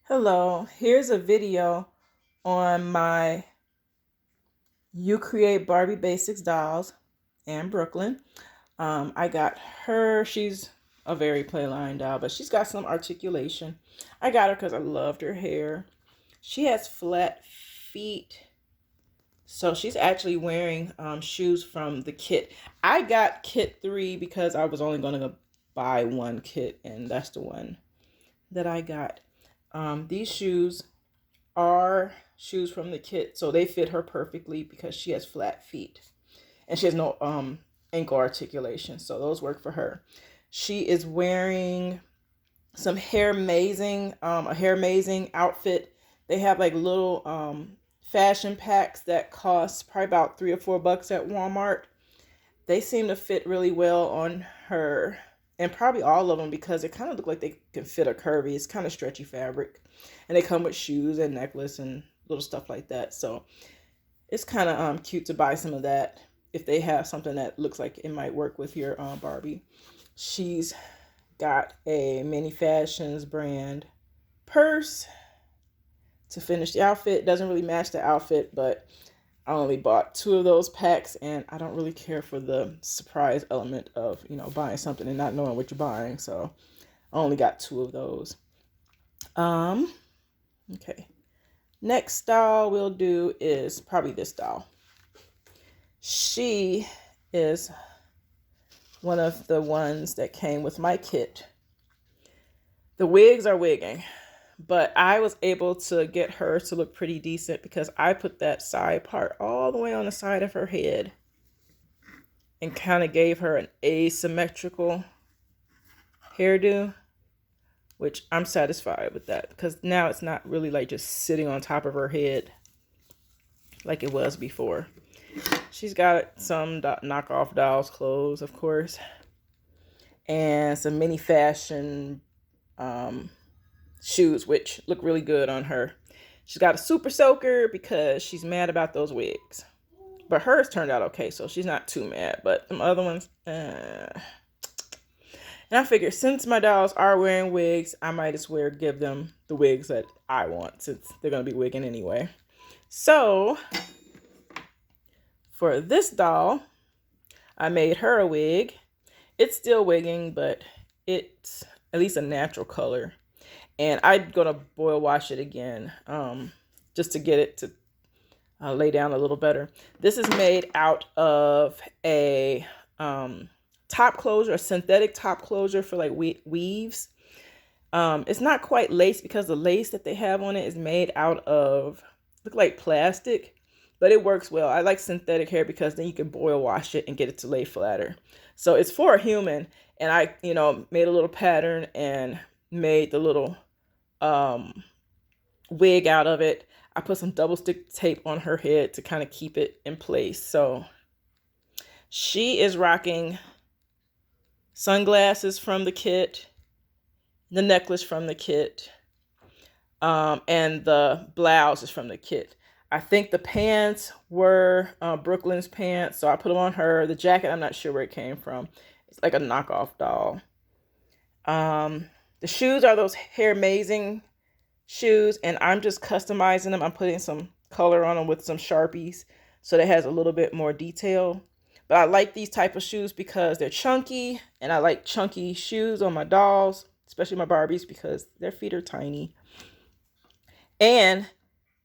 Hello, here's a video on my You Create Barbie Basics dolls and Brooklyn. I got her, she's a very playline doll, but she's got some articulation. I got her because I loved her hair. She has flat feet, so she's actually wearing shoes from the kit. I got kit 3 because I was only going to buy one kit, and that's the one that I got. These shoes are shoes from the kit, so they fit her perfectly because she has flat feet and she has no ankle articulation, so those work for her. She is wearing some a hair amazing outfit. They have like little fashion packs that cost probably about $3 or $4 at Walmart. They seem to fit really well on her, and probably all of them, because they kind of look like they can fit a curvy. It's kind of stretchy fabric, and they come with shoes and necklace and little stuff like that. So it's kind of cute to buy some of that if they have something that looks like it might work with your Barbie. She's got a Mini Fashions brand purse to finish the outfit. It doesn't really match the outfit, but I only bought 2 of those packs, and I don't really care for the surprise element of, buying something and not knowing what you're buying. So I only got 2 of those. Okay. Next doll we'll do is probably this doll. She is one of the ones that came with my kit. The wigs are wigging, but I was able to get her to look pretty decent because I put that side part all the way on the side of her head and kind of gave her an asymmetrical hairdo, which I'm satisfied with that because now it's not really like just sitting on top of her head like it was before. She's got some knockoff dolls clothes, of course, and some Mini Fashion shoes, which look really good on her. She's got a super soaker because she's mad about those wigs, but hers turned out okay, so she's not too mad. But some other ones, and I figured since my dolls are wearing wigs, I might as well give them the wigs that I want, since they're gonna be wigging anyway. So for this doll, I made her a wig. It's still wigging, but it's at least a natural color. And I'm going to boil wash it again just to get it to lay down a little better. This is made out of a top closure, a synthetic top closure for like weaves. It's not quite lace because the lace that they have on it is made out of, look like plastic, but it works well. I like synthetic hair because then you can boil wash it and get it to lay flatter. So it's for a human, and I, made a little pattern and made the little wig out of it. I put some double stick tape on her head to kind of keep it in place. So she is rocking sunglasses from the kit, the necklace from the kit, and the blouse is from the kit. I think the pants were Brooklyn's pants, so I put them on her. The jacket, I'm not sure where it came from. It's like a knockoff doll. The shoes are those Hair Amazing shoes, and I'm just customizing them. I'm putting some color on them with some Sharpies so that it has a little bit more detail. But I like these type of shoes because they're chunky, and I like chunky shoes on my dolls, especially my Barbies, because their feet are tiny. And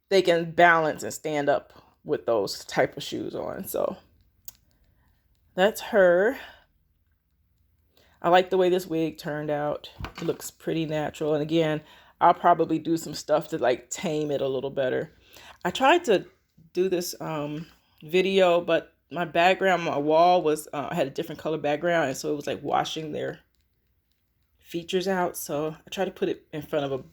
they can balance and stand up with those type of shoes on. So that's her. I like the way this wig turned out. It looks pretty natural. And again, I'll probably do some stuff to like tame it a little better. I tried to do this video, but my background, my wall was, I had a different color background, and so it was like washing their features out. So I tried to put it in front of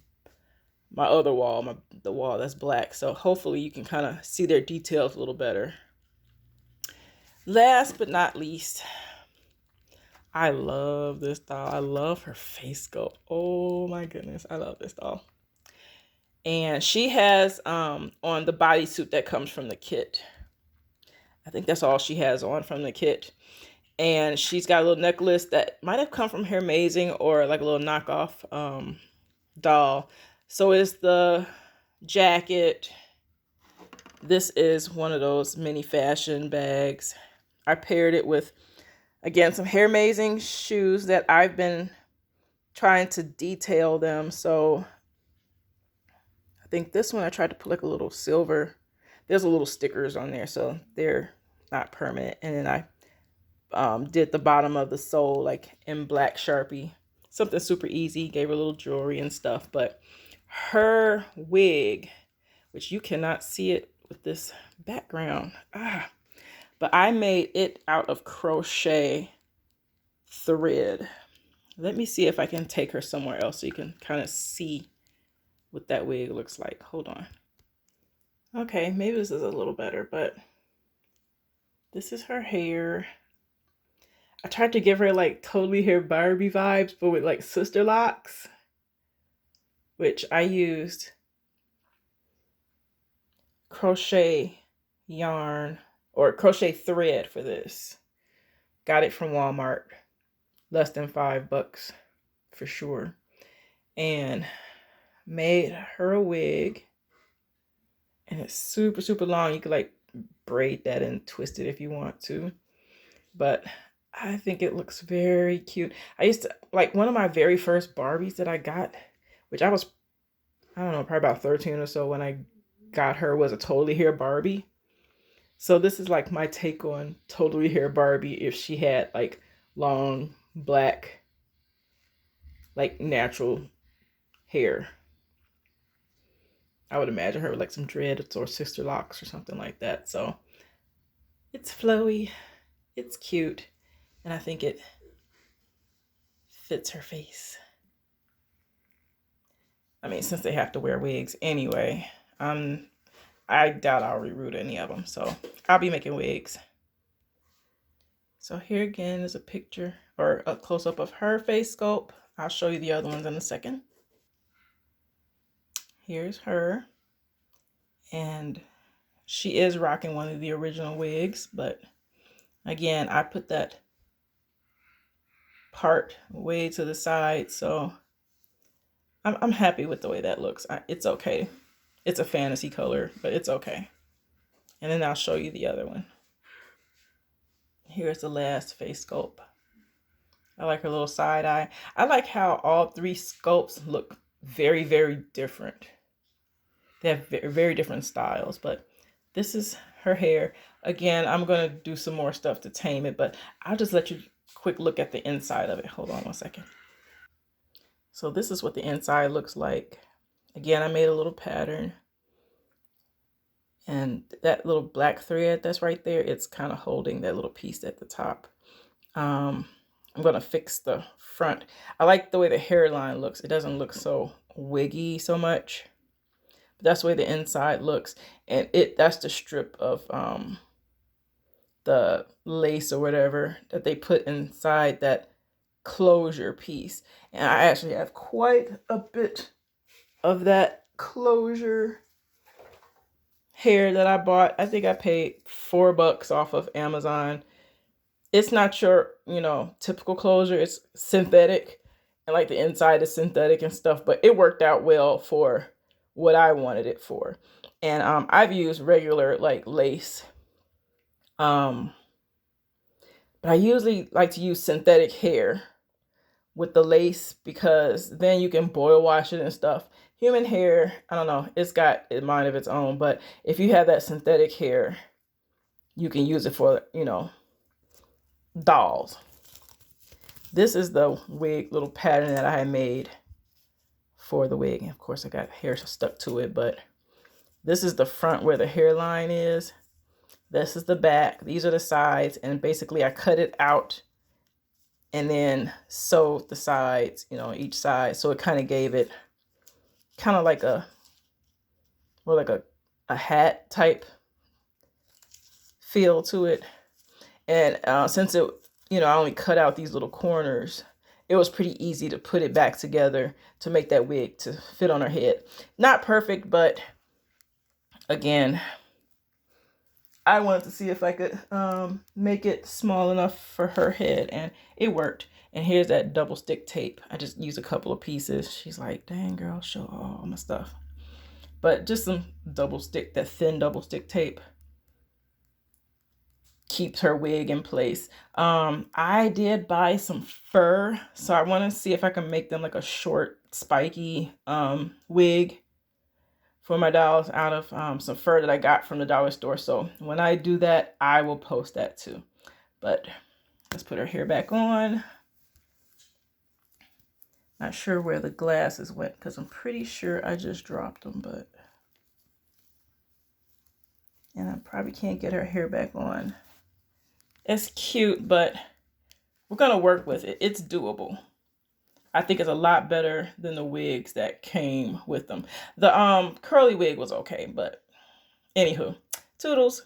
my other wall, the wall that's black. So hopefully you can kind of see their details a little better. Last but not least, I love this doll. I love her face sculpt. Oh my goodness, I love this doll. And she has on the bodysuit that comes from the kit. I think that's all she has on from the kit. And she's got a little necklace that might have come from Hair Amazing or like a little knockoff doll. So it's the jacket. This is one of those mini fashion bags. I paired it with, again, some Hair Amazing shoes that I've been trying to detail them. So I think this one I tried to put like a little silver. There's a little stickers on there, so they're not permanent. And then I did the bottom of the sole like in black Sharpie. Something super easy. Gave her a little jewelry and stuff. But her wig, which you cannot see it with this background. But I made it out of crochet thread. Let me see if I can take her somewhere else so you can kind of see what that wig looks like. Hold on. Okay, maybe this is a little better, but this is her hair. I tried to give her like totally hair Barbie vibes, but with like sister locks, which I used crochet yarn or crochet thread for this. Got it from Walmart. Less than $5 for sure. And made her a wig. And it's super, super long. You could like braid that and twist it if you want to. But I think it looks very cute. I used to, like, one of my very first Barbies that I got, which I was, I don't know, probably about 13 or so when I got her, was a totally hair Barbie. So this is like my take on totally hair Barbie if she had like long black, like natural hair. I would imagine her with like some dreads or sister locks or something like that. So it's flowy, it's cute, and I think it fits her face. I mean, since they have to wear wigs anyway, I doubt I'll reroute any of them. So I'll be making wigs. So here again is a picture or a close-up of her face sculpt. I'll show you the other ones in a second. Here's her. And she is rocking one of the original wigs, but again, I put that part way to the side, so I'm happy with the way that looks. It's okay. It's a fantasy color, but it's okay. And then I'll show you the other one. Here's the last face sculpt. I like her little side eye. I like how all three sculpts look very, very different. They have very, very different styles, but this is her hair. Again, I'm going to do some more stuff to tame it, but I'll just let you quick look at the inside of it. Hold on one second. So this is what the inside looks like. Again, I made a little pattern. And that little black thread that's right there, it's kind of holding that little piece at the top. I'm going to fix the front. I like the way the hairline looks. It doesn't look so wiggy so much. But that's the way the inside looks. And that's the strip of the lace or whatever that they put inside that closure piece. And I actually have quite a bit of that closure hair that I bought. I think I paid $4 off of Amazon. It's not your, typical closure. It's synthetic, and like the inside is synthetic and stuff, but it worked out well for what I wanted it for. And I've used regular like lace. But I usually like to use synthetic hair with the lace because then you can boil wash it and stuff. Human hair, I don't know, it's got a mind of its own, but if you have that synthetic hair, you can use it for, dolls. This is the wig little pattern that I had made for the wig. And of course, I got hair stuck to it, but this is the front where the hairline is. This is the back. These are the sides. And basically, I cut it out and then sewed the sides, each side. So it kind of gave it kind of like a hat type feel to it. And since it, I only cut out these little corners, it was pretty easy to put it back together to make that wig to fit on her head. Not perfect, but again, I wanted to see if I could make it small enough for her head, and it worked. And here's that double stick tape. I just used a couple of pieces. She's like, dang girl, show all my stuff. But just some double stick, that thin double stick tape keeps her wig in place. I did buy some fur, so I want to see if I can make them like a short, spiky wig for my dolls out of some fur that I got from the dollar store. So when I do that, I will post that too. But let's put her hair back on. Not sure where the glasses went because I'm pretty sure I just dropped them, but and I probably can't get her hair back on. It's cute, but we're gonna work with it. It's doable. I think it's a lot better than the wigs that came with them. The curly wig was okay, but anywho, toodles.